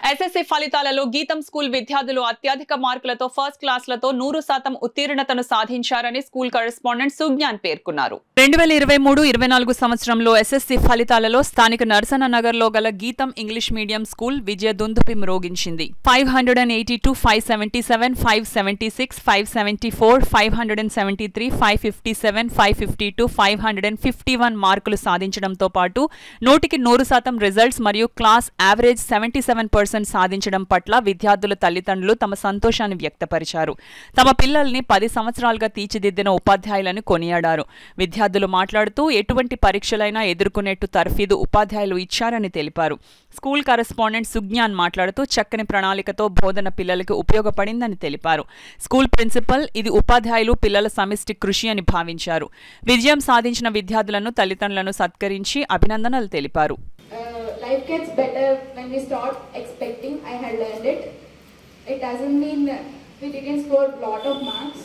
SSC ఫలితాలలో గీతం school విద్యార్థులు అత్యధిక మార్కులతో ఫస్ట్ క్లాస్లతో 100% ఉత్తీర్ణతను సాధించారని స్కూల్ కరెస్పాండెంట్ సుజ్ఞాన్ పేర్కొన్నారు. 2023-24 సంవత్సరంలో ఎస్ఎస్సీ ఫలితాలలో స్థానిక నర్సన్న నగర్లో గల గీతం ఇంగ్లీష్ మీడియం స్కూల్ విజయ దుందుపి మ్రోగించింది. 582, 577, 576, 574, 573, 557, 552, 551 మార్కులు సాధించడంతో పాటు 100% రిజల్ట్స్ మరియు క్లాస్ యావరేజ్ 77% సాధించడం పట్ల విద్యార్థుల తల్లిదండ్రులు తమ సంతోషాన్ని వ్యక్తపరిచారు. తమ పిల్లల్ని 10 సంవత్సరాలుగా తీర్చిదిద్దిన ఉపాధ్యాయులను కొనియాడారు. విద్యార్థులు మాట్లాడుతూ ఎటువంటి పరీక్షలైనా ఎదుర్కొనేట్టు తర్ఫీదు ఉపాధ్యాయులు ఇచ్చారని తెలిపారు. స్కూల్ కరెస్పాండెంట్ సుజ్ఞాన్ మాట్లాడుతూ చక్కని ప్రణాళికతో బోధన పిల్లలకు ఉపయోగపడిందని తెలిపారు. స్కూల్ ప్రిన్సిపల్ ఇది ఉపాధ్యాయులు పిల్లల సమిష్టి కృషి అని భావించారు. విజయం సాధించిన విద్యార్థులను తల్లిదండ్రులను సత్కరించి అభినందనలు తెలిపారు. Life gets better when we start expecting. I had learned it. It doesn't mean we didn't score a lot of marks.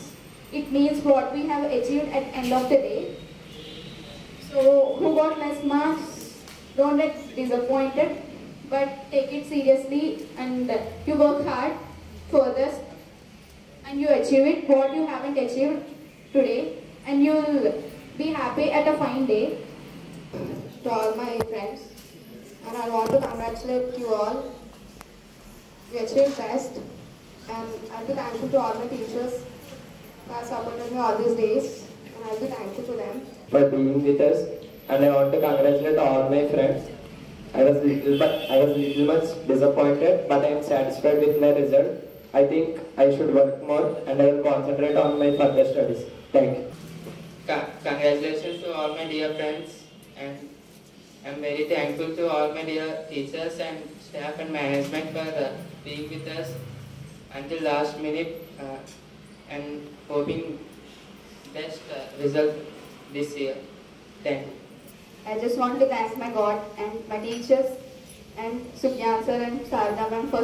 It means what we have achieved at end of the day. So who got less marks, don't get disappointed, but take it seriously and you work hard further and you achieve it what you haven't achieved today, and you'll be happy at a fine day. To all my friends, and I want to congratulate you all. You achieved best, and I'll be thankful to all my teachers who have supported me all these days, and I'll be thankful to them for being with us. And I want to congratulate all my friends. I was little much disappointed, but I am satisfied with my result. I think I should work more, and I will concentrate on my further studies. Thank you. Congratulations to all my dear friends, and I'm very thankful to all my dear teachers and staff and management for being with us until last minute and hoping best result this year. Thank you. I just want to thank my God and my teachers and Sukhyan sir and Sarda ma'am for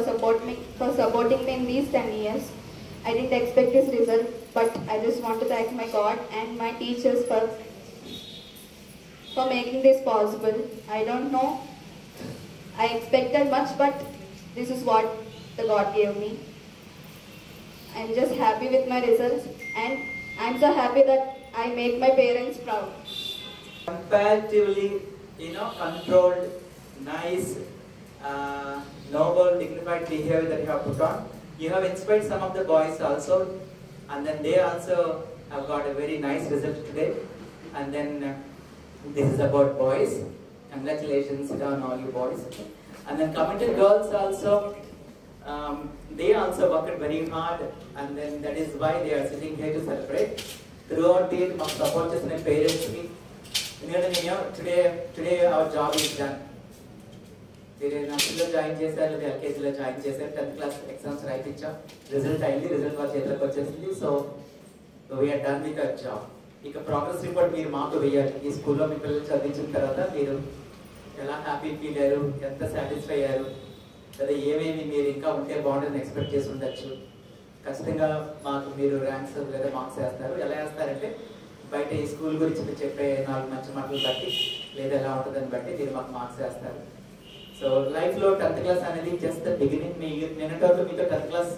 supporting me in these 10 years. I didn't expect this result, but I just want to thank my God and my teachers for making this possible. I don't know, I expected much, but this is what the God gave me. I'm just happy with my results, and I'm so happy that I make my parents proud. Comparatively, controlled, nice, noble, dignified behavior that you have put on. You have inspired some of the boys also, and then they also have got a very nice result today. And then this is about boys. Congratulations on all you boys. And then coming to girls also, they also worked very hard, and then that is why they are sitting here to celebrate. Throughout it, my support is my parents. Today our job is done. They nursery join చేశారు, ఎల్కేజీలో join చేశారు, 10th class exams రాయించాం, result అయింది, result వాళ్ళ చేతిలోకి వచ్చేసింది. So we are done with our job. ఇక progress report మీరు మాకు వేయాలి. ఈ స్కూల్లో మీ పిల్లలు చదివించిన తర్వాత మీరు ఎలా హ్యాపీ ఫీల్ అయ్యారు, ఎంత సాటిస్ఫై అయ్యారు, లేదా ఏమేమి మీరు ఇంకా ఉంటే బాగుంటుందని ఎక్స్పెక్ట్ చేసి ఉండొచ్చు. ఖచ్చితంగా మాకు మీరు ర్యాంక్స్ లేదా మార్క్స్ వేస్తారు. ఎలా వేస్తారంటే బయట ఈ స్కూల్ గురించి మీరు చెప్పే 4 మంచి మాటలు బట్టి లేదా ఎలా ఉంటుందని బట్టి మీరు మాకు మార్క్స్ వేస్తారు. సో లైఫ్లో 10th క్లాస్ అనేది జస్ట్ ద బిగినింగ్. మీ నిన్నటి మీతో 10th క్లాస్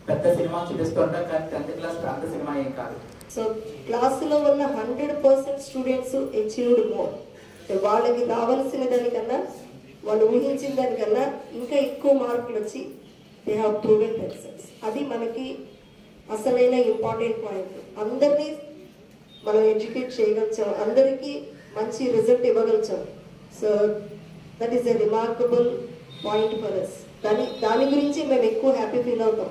పెద్ద సినిమా చూపిస్తుంటాం, కానీ 10th క్లాస్ అంత సినిమా ఏం కాదు. సో క్లాసులో ఉన్న 100% స్టూడెంట్స్ అచీవ్డ్ మోర్. వాళ్ళకి రావాల్సిన దానికన్నా, వాళ్ళు ఊహించిన దానికన్నా ఇంకా ఎక్కువ మార్కులు వచ్చి దే హ్యావ్ ప్రూవెన్ దెమ్సెల్వ్స్. అది మనకి అసలైన ఇంపార్టెంట్ పాయింట్. అందరినీ మనం ఎడ్యుకేట్ చేయగలిచాం, అందరికీ మంచి రిజల్ట్ ఇవ్వగలిచాం. So that is a remarkable point for us. దాని గురించి మేము ఎక్కువ హ్యాపీ ఫీల్ అవుతాం.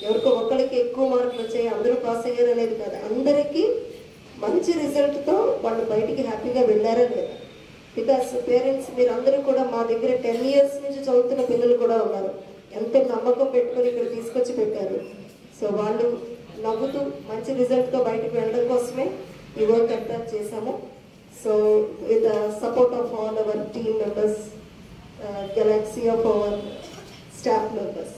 ఎవరికో ఒక్కరికి ఎక్కువ మార్కులు వచ్చాయి, అందరూ పాస్ అయ్యారు అనేది కాదు, అందరికీ మంచి రిజల్ట్తో వాళ్ళు బయటికి హ్యాపీగా వెళ్ళారా లేదా. బికాస్ పేరెంట్స్ మీరు అందరూ కూడా మా దగ్గర 10 years నుంచి చదువుతున్న పిల్లలు కూడా ఉన్నారు. ఎంతో నమ్మకం పెట్టుకొని ఇక్కడ తీసుకొచ్చి పెట్టారు. సో వాళ్ళు నవ్వుతూ మంచి రిజల్ట్తో బయటకు వెళ్ళడం కోసమే ఈ వర్క్ అంతా చేశాము. So with the support of all our team members, Galaxy of our staff members.